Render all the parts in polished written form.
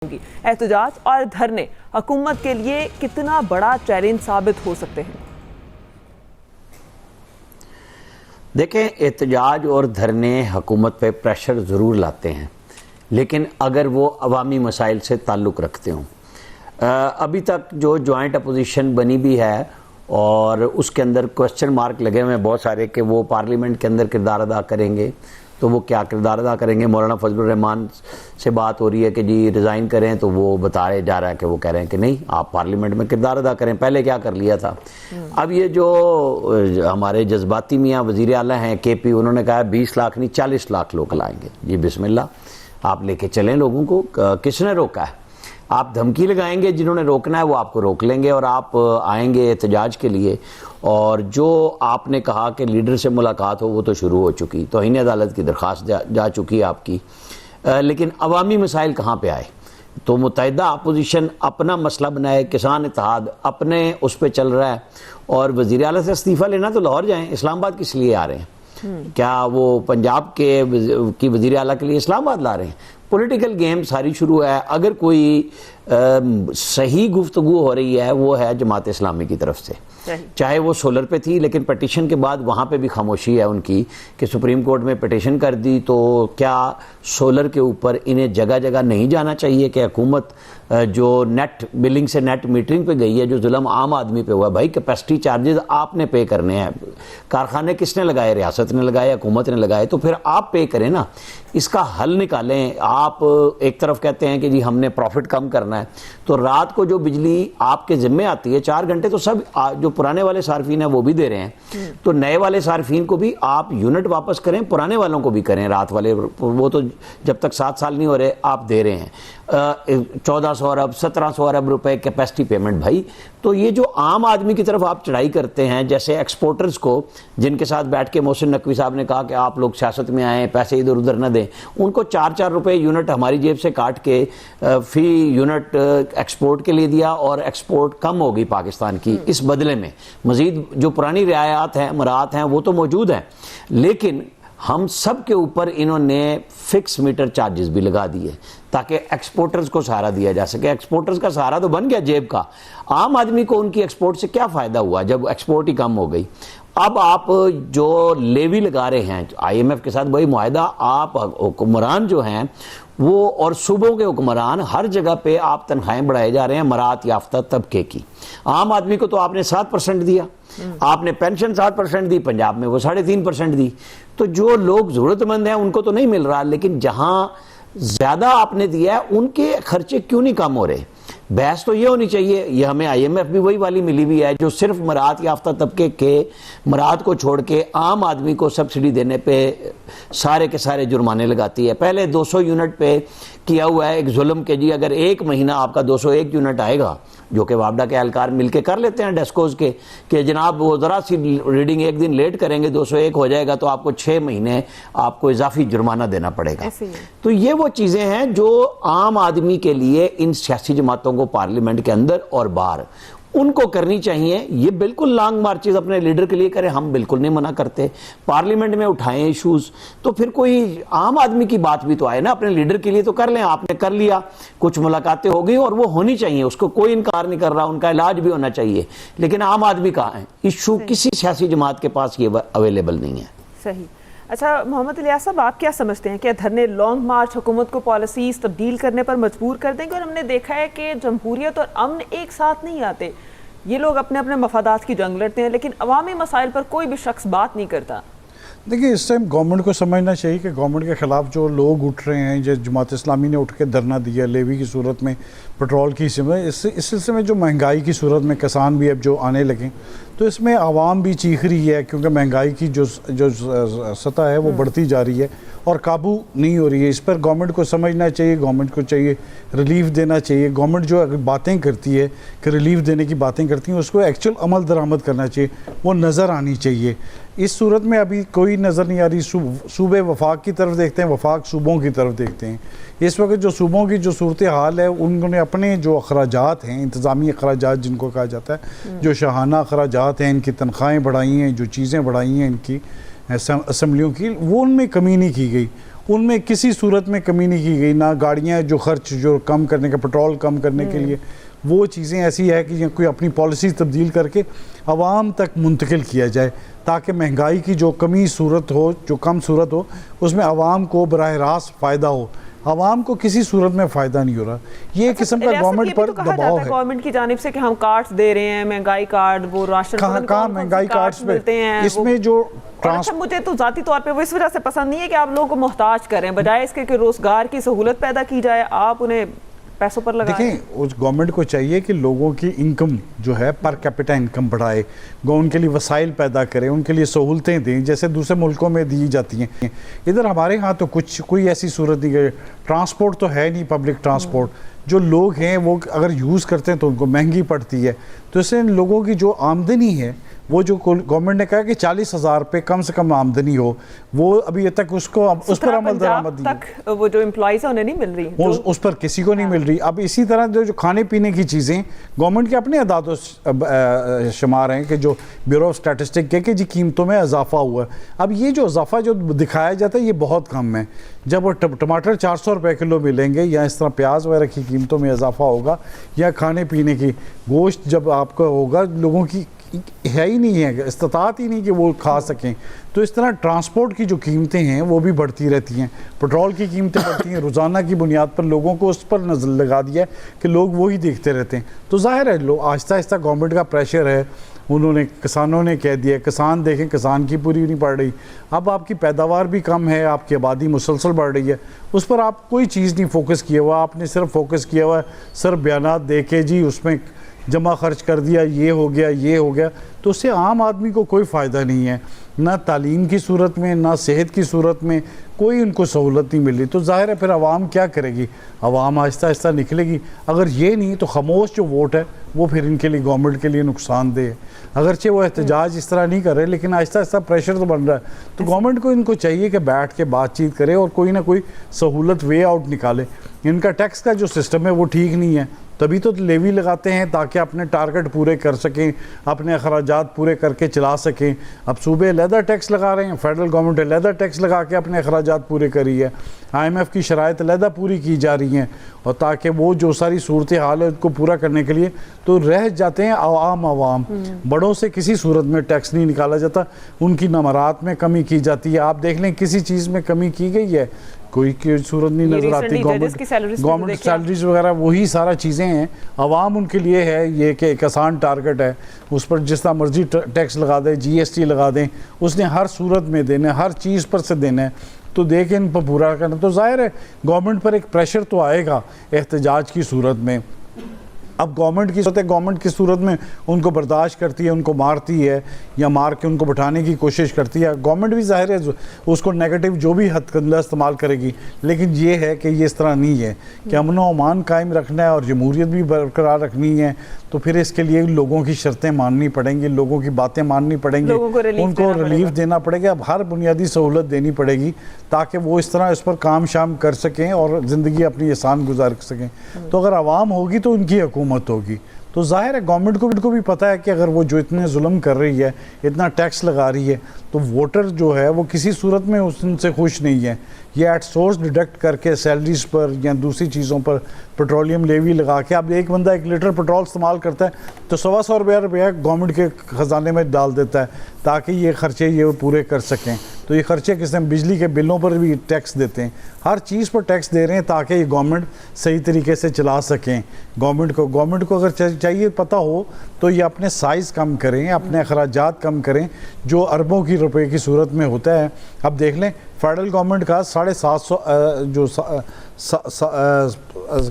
एहतजाज और धरने हुकूमत के लिए कितना बड़ा चैलेंज साबित हो सकते हैं? देखें, एहतजाज और धरने हुकूमत पे प्रेशर ज़रूर लाते हैं, लेकिन अगर वो अवामी मसाइल से ताल्लुक़ रखते हों। अभी तक जो जॉइंट अपोजिशन बनी भी है और उसके अंदर क्वेश्चन मार्क लगे हुए हैं बहुत सारे कि वो पार्लियामेंट के अंदर किरदार अदा करेंगे, तो वो क्या किरदार अदा करेंगे। मौलाना फजलुर रहमान से बात हो रही है कि जी रिज़ाइन करें, तो वो बताया जा रहा है कि वो कह रहे हैं कि नहीं, आप पार्लियामेंट में किरदार अदा करें। पहले क्या कर लिया था। अब ये जो हमारे जज्बाती मियाँ वज़ीर आला हैं केपी, उन्होंने कहा 20 लाख नहीं 40 लाख लोग लाएंगे। जी बिस्मिल्लाह, आप लेके चलें लोगों को। किसने रोका है? आप धमकी लगाएंगे, जिन्होंने रोकना है वो आपको रोक लेंगे और आप आएंगे एहतजाज के लिए। और जो आपने कहा कि लीडर से मुलाकात हो, वो तो शुरू हो चुकी, तौहीन अदालत की दरख्वास्त जा चुकी है आपकी। लेकिन अवामी मसाइल कहाँ पे आए? तो मुत्तहिदा अपोजिशन अपना मसला बनाए, किसान इत्तेहाद अपने उस पर चल रहा है। और वज़ीर आला से इस्तीफ़ा लेना तो लाहौर जाएँ, इस्लामाबाद किस लिए आ रहे हैं? क्या वो पंजाब की वज़ीर आला के लिए इस्लामाबाद ला रहे हैं? पॉलिटिकल गेम सारी शुरू है। अगर कोई सही गुफ्तगू हो रही है वो है जमात इस्लामी की तरफ से, चाहे वो सोलर पे थी, लेकिन पटिशन के बाद वहाँ पे भी खामोशी है उनकी कि सुप्रीम कोर्ट में पटिशन कर दी। तो क्या सोलर के ऊपर इन्हें जगह जगह नहीं जाना चाहिए कि हुकूमत जो नेट बिलिंग से नेट मीटरिंग पे गई है, जो जुल्म आम आदमी पे हुआ, भाई कैपेसिटी चार्जेस आपने पे करने हैं। कारखाने किसने लगाए? रियासत ने लगाए, हुकूमत ने लगाए, तो फिर आप पे करें ना। इसका हल निकालें। आप एक तरफ कहते हैं कि जी हमने प्रॉफिट कम करना है, तो रात को जो बिजली आपके जिम्मे आती है 4 घंटे, तो सब जो पुराने वाले सार्फिन है वो भी दे रहे हैं, तो नए वाले सार्फिन को भी आप यूनिट वापस करें, पुराने वालों को भी करें। रात वाले वो तो जब तक 7 साल नहीं हो रहे आप दे रहे हैं 1400 अरब 1700 अरब रुपए कैपेसिटी पेमेंट। भाई तो ये जो आम आदमी की तरफ आप चढ़ाई करते हैं, जैसे एक्सपोर्टर्स को जिनके साथ बैठ के मोहसिन नकवी साहब ने कहा कि आप लोग सियासत में आए, पैसे इधर उधर न दें, उनको 4-4 रुपए यूनिट हमारी जेब से काट के फी यूनिट एक्सपोर्ट के लिए दिया और एक्सपोर्ट कम हो गई पाकिस्तान की। इस बदले में मजीद जो पुरानी रियायत हैं, मराहत हैं, वो तो मौजूद हैं, लेकिन हम सब के ऊपर इन्होंने फिक्स मीटर चार्जेस भी लगा दिए ताकि एक्सपोर्टर्स को सहारा दिया जा सके। एक्सपोर्टर्स का सहारा तो बन गया जेब का। आम आदमी को उनकी एक्सपोर्ट से क्या फ़ायदा हुआ जब एक्सपोर्ट ही कम हो गई? अब आप जो लेवी लगा रहे हैं IMF के साथ, वही मुआहदा, आप हुक्मरान जो हैं वो और सूबों के हुक्मरान, हर जगह पे आप तनख्वाहें बढ़ाए जा रहे हैं मराहत याफ्ता तबके की। आम आदमी को तो आपने 7% दिया, आपने पेंशन 7% दी, पंजाब में वो 3.5% दी। तो जो लोग जरूरतमंद हैं उनको तो नहीं मिल रहा, लेकिन जहां ज्यादा आपने दिया है उनके खर्चे क्यों नहीं कम हो रहे? बहस तो ये होनी चाहिए। ये हमें IMF भी वही वाली मिली हुई है जो सिर्फ मराहत याफ्ता तबके के मराहत को छोड़ के आम आदमी को सब्सिडी देने पे सारे के सारे जुर्माने लगाती है। पहले 200 यूनिट पे किया हुआ है एक जुल्म के जी, अगर एक महीना आपका 201 यूनिट आएगा, जो कि वापडा के एहलकार मिलके कर लेते हैं डेस्कोज के, कि जनाब वो ज़रा सी रीडिंग एक दिन लेट करेंगे 201 हो जाएगा, तो आपको 6 महीने आपको इजाफी जुर्माना देना पड़ेगा। तो ये वो चीज़ें हैं जो आम आदमी के लिए इन सियासी जमातों को पार्लियामेंट के अंदर और बाहर उनको करनी चाहिए। ये बिल्कुल लॉन्ग मार्चेस अपने लीडर के लिए करें, हम बिल्कुल नहीं मना करते। पार्लियामेंट में उठाएं इश्यूज, तो फिर कोई आम आदमी की बात भी तो आए ना। अपने लीडर के लिए तो कर लें, आपने कर लिया, कुछ मुलाकातें हो गई और वो होनी चाहिए, उसको कोई इनकार नहीं कर रहा, उनका इलाज भी होना चाहिए, लेकिन आम आदमी कहाँ है? इशू किसी सियासी जमात के पास ये अवेलेबल नहीं है। सही। अच्छा मोहम्मद इलियास साहब, आप क्या समझते हैं कि धरने लॉन्ग मार्च हुकूमत को पॉलिसीज तब्दील करने पर मजबूर कर देंगे? और हमने देखा है कि जमहूरियत और अमन एक साथ नहीं आते, ये लोग अपने अपने मफादात की जंग लड़ते हैं, लेकिन अवामी मसाइल पर कोई भी शख्स बात नहीं करता। देखिए, इस टाइम गवर्नमेंट को समझना चाहिए कि गवर्नमेंट के ख़िलाफ़ जो लोग उठ रहे हैं, जो जमात इस्लामी ने उठ के धरना दिया लेवी की सूरत में, पेट्रोल की इस सिलसिले में जो महंगाई की सूरत में किसान भी अब जो आने लगे, तो इसमें आवाम भी चीख रही है क्योंकि महंगाई की जो सतह है वो बढ़ती जा रही है और काबू नहीं हो रही है। इस पर गवर्नमेंट को समझना चाहिए, गवर्नमेंट को चाहिए रिलीफ देना चाहिए। गवर्नमेंट जो अगर बातें करती है कि रिलीफ देने की बातें करती हैं, उसको एक्चुअल अमल दरामद करना चाहिए, वो नज़र आनी चाहिए। इस सूरत में अभी कोई नज़र नहीं आ रही। सूबे वफाक की तरफ देखते हैं, वफाक सूबों की तरफ देखते हैं। इस वक्त जो सूबों की जो सूरत हाल है, उन्होंने अपने जो अखराजात हैं, इंतज़ामी अखराजात जिनको कहा जाता है, जो शाहाना अखराजात हैं, इनकी तनख्वाहें बढ़ाई हैं, जो चीज़ें बढ़ाई हैं इनकी असम्बलियों की, वो उनमें कमी नहीं की गई। उनमें किसी सूरत में कमी नहीं की गई। ना गाड़ियाँ जो खर्च जो कम करने का, पेट्रोल कम करने के लिए वो चीज़ें ऐसी है कि कोई अपनी पॉलिसी तब्दील करके आवाम तक मुंतकिल किया जाए, ताकि महंगाई की जो कमी सूरत हो, जो कम सूरत हो, उसमें आवाम को बराह रास्त फ़ायदा हो। आवाम को किसी सूरत में फ़ायदा नहीं हो रहा। ये किस्म का गवर्नमेंट पर दबाव है गवर्नमेंट की जानिब से कि हम कार्ड्स दे रहे हैं, महंगाई कार्ड, वो राशन कहाँ महंगाई कार्ड्स मिलते हैं, इसमें जो अच्छा, मुझे तो ज़ाती तौर पे वो इस वजह से पसंद नहीं है कि आप लोगों को मोहताज करें, बजाय इसके कि रोज़गार की सहूलत पैदा की जाए, आप उन्हें पैसों पर लगा। देखें, उस गवर्नमेंट को चाहिए कि लोगों की इनकम जो है पर कैपिटा इनकम बढ़ाए, उनके लिए वसाइल पैदा करें, उनके लिए सहूलतें दें जैसे दूसरे मुल्कों में दी जाती हैं। इधर हमारे यहाँ तो कोई ऐसी सूरत नहीं है। ट्रांसपोर्ट तो है नहीं, पब्लिक ट्रांसपोर्ट जो लोग हैं वो अगर यूज़ करते हैं तो उनको महंगी पड़ती है। तो इससे लोगों की जो आमदनी है, वो जो गवर्नमेंट ने कहा कि 40,000 रुपये कम से कम आमदनी हो, वो अभी तक उसको उस पर अमल दरामद तक वो जो एम्प्लॉइज हैं उन्हें नहीं मिल रही, उस पर किसी को नहीं मिल रही। अब इसी तरह जो खाने पीने की चीज़ें गवर्नमेंट के अपने अदाद शुमार हैं कि जो ब्यूरो ऑफ स्टैटिस्टिक के कि जी कीमतों में इजाफा हुआ है। अब ये जो इजाफा जो दिखाया जाता है ये बहुत कम है। जब वो टमाटर 400 रुपये किलो मिलेंगे, या इस तरह प्याज वगैरह की कीमतों में इजाफा होगा, या खाने पीने की गोश्त जब आपका होगा, लोगों की है ही नहीं है, इस्तात ही नहीं कि वो खा सकें। तो इस तरह ट्रांसपोर्ट की जो कीमतें हैं वो भी बढ़ती रहती हैं, पेट्रोल की कीमतें बढ़ती हैं, रोज़ाना की बुनियाद पर लोगों को उस पर नज़र लगा दिया है कि लोग वही देखते रहते हैं। तो जाहिर है लोग आहिस्ता आहिस्ता गवर्नमेंट का प्रेशर है, उन्होंने किसानों ने कह दिया, किसान देखें किसान की पूरी नहीं पड़ रही, अब आपकी पैदावार भी कम है, आपकी आबादी मुसलसल बढ़ रही है, उस पर आप कोई चीज़ नहीं फोकस किया हुआ। आपने सिर्फ फोकस किया हुआ है सिर्फ बयानात दे के जी उसमें जमा खर्च कर दिया, ये हो गया, ये हो गया। तो उससे आम आदमी को कोई फ़ायदा नहीं है, ना तालीम की सूरत में, ना सेहत की सूरत में कोई उनको सहूलत नहीं मिल रही। तो ज़ाहिर है फिर आवाम क्या करेगी, आवाम आहिस्ता आहिस्ता निकलेगी। अगर ये नहीं तो खामोश जो वोट है वो फिर इनके लिए, गवर्नमेंट के लिए नुकसानदेह है। अगरचे वो एहतजाज इस तरह नहीं कर रहे, लेकिन आहिस्ता आहिस्ता प्रेशर तो बन रहा है। तो गवर्नमेंट को इनको चाहिए कि बैठ के बातचीत करे और कोई ना कोई सहूलत वे आउट निकाले। इनका टैक्स का जो सिस्टम है वो ठीक नहीं है, तभी तो लेवी लगाते हैं ताकि अपने टारगेट पूरे कर सकें, अपने अखराजात पूरे करके चला सकें। अब सूबे अलहदा टैक्स लगा रहे हैं, फेडरल गवर्नमेंट अलहदा टैक्स लगा के अपने अखराजात पूरे करी है, IMF की शराइत अलहदा पूरी की जा रही हैं, और ताकि वो जो सारी सूरत हाल है उसको पूरा करने के लिए तो रह जाते हैं आवाम। बड़ों से किसी सूरत में टैक्स नहीं निकाला जाता, उनकी नमरात में कमी की जाती है। आप देख लें किसी चीज़ में कमी की गई है, कोई सूरत नहीं नजर आती। गवर्नमेंट सैलरीज वगैरह वही सारा चीज़ें हैं, आवाम उनके लिए है ये कि एक आसान टारगेट है, उस पर जिस तरह मर्जी टैक्स लगा दें, GST लगा दें, उसने हर सूरत में देना है, हर चीज़ पर से देना है, तो देखें इन पर पूरा करना। तो जाहिर है गवर्नमेंट पर एक प्रेशर तो आएगा एहतजाज की सूरत में। अब गवर्नमेंट की सूरत में उनको बर्दाश्त करती है, उनको मारती है या मार के उनको बैठाने की कोशिश करती है। गवर्नमेंट भी ज़ाहिर है उसको नेगेटिव जो भी हथकंडा इस्तेमाल करेगी, लेकिन ये है कि ये इस तरह नहीं है कि अमन व अमान कायम रखना है और जमहूरियत भी बरकरार रखनी है। तो फिर इसके लिए लोगों की शर्तें माननी पड़ेंगी, लोगों की बातें माननी पड़ेंगी, उनको रिलीफ देना पड़ेगा, अब हर बुनियादी सहूलत देनी पड़ेगी ताकि वो इस तरह इस पर काम शाम कर सकें और ज़िंदगी अपनी आसान गुजार सकें। तो अगर आवाम होगी तो उनकी हुकूमत होगी। तो जाहिर है गवर्नमेंट को भी पता है कि अगर वो जो इतने जुल्म कर रही है, इतना टैक्स लगा रही है, तो वोटर जो है वो किसी सूरत में उनसे खुश नहीं है। ये एट सोर्स डिडक्ट करके सैलरीज पर या दूसरी चीज़ों पर पेट्रोलियम लेवी लगा के, अब एक बंदा 1 लीटर पेट्रोल इस्तेमाल करता है तो 125 रुपया गवर्नमेंट के ख़जाने में डाल देता है ताकि ये खर्चे ये पूरे कर सकें। तो ये खर्चे किस तरह, बिजली के बिलों पर भी टैक्स देते हैं, हर चीज़ पर टैक्स दे रहे हैं ताकि ये गवर्नमेंट सही तरीके से चला सकें। गवर्नमेंट को अगर चाहिए पता हो तो ये अपने साइज़ कम करें, अपने अखराजात कम करें जो अरबों की रुपए की सूरत में होता है। अब देख लें फेडरल गवर्नमेंट का 750 जो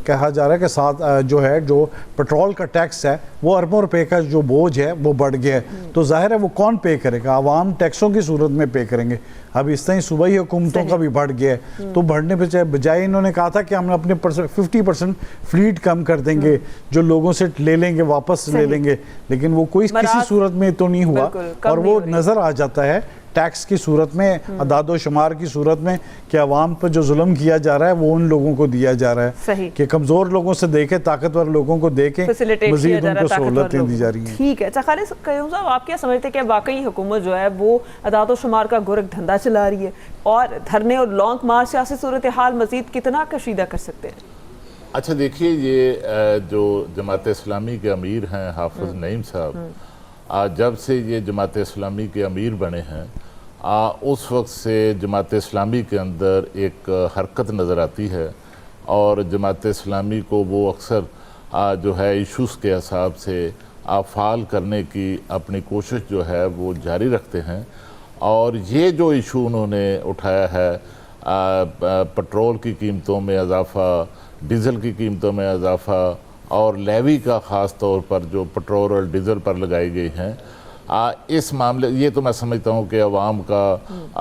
कहा जा रहा है कि जो पेट्रोल का टैक्स है वो अरबों रुपए का जो बोझ है वो बढ़ गया है। तो जाहिर है वो कौन पे करेगा, आवाम टैक्सों की सूरत में पे करेंगे। अब इस तरह सूबाई हुकूमतों का भी बढ़ गया है, तो बढ़ने पे बजाय इन्होंने कहा था कि हम अपने 50% फ्लीट कम कर देंगे, जो लोगों से ले लेंगे वापस ले लेंगे, लेकिन वो कोई किसी सूरत में तो नहीं हुआ और वो नज़र आ जाता है टैक्स की सूरत में, अदाद शुमार की सूरत में, कि अवाम पर जो जुल्म किया जा रहा है वो उन लोगों को दिया जा रहा सही। है कि कमज़ोर लोगों से देके ताकतवर लोगों को देके फैसिलिटेट किया मजीद जा रहा है उनको ताकतवर सहूलतें लोगों दी जा को। रही हैं। ठीक है। अच्छा खालिद कयूम साहब, आप क्या समझते हैं कि वाकई हुकूमत जो है वो अदाद शुमार का गोरख धंधा चला रही है, और धरने और लॉन्ग मार्च सियासी सूरत हाल मजीद कितना कशीदा कर सकते हैं? अच्छा देखिए, ये जो जमात इस्लामी के अमीर हैं हाफिज़ नईम साहब, जब से ये जमात इस्लामी के अमीर बने हैं, उस वक्त से जमात इस्लामी के अंदर एक हरकत नज़र आती है, और जमात इस्लामी को वो अक्सर जो है इशूज़ के हिसाब से फ़ाल करने की अपनी कोशिश जो है वो जारी रखते हैं। और ये जो इशू उन्होंने उठाया है, पेट्रोल की कीमतों में इजाफ़ा, डीज़ल की कीमतों में इजाफ़ा, और लेवी का ख़ास तौर पर जो पेट्रोल और डीज़ल पर लगाई गई हैं, इस मामले, ये तो मैं समझता हूँ कि अवाम का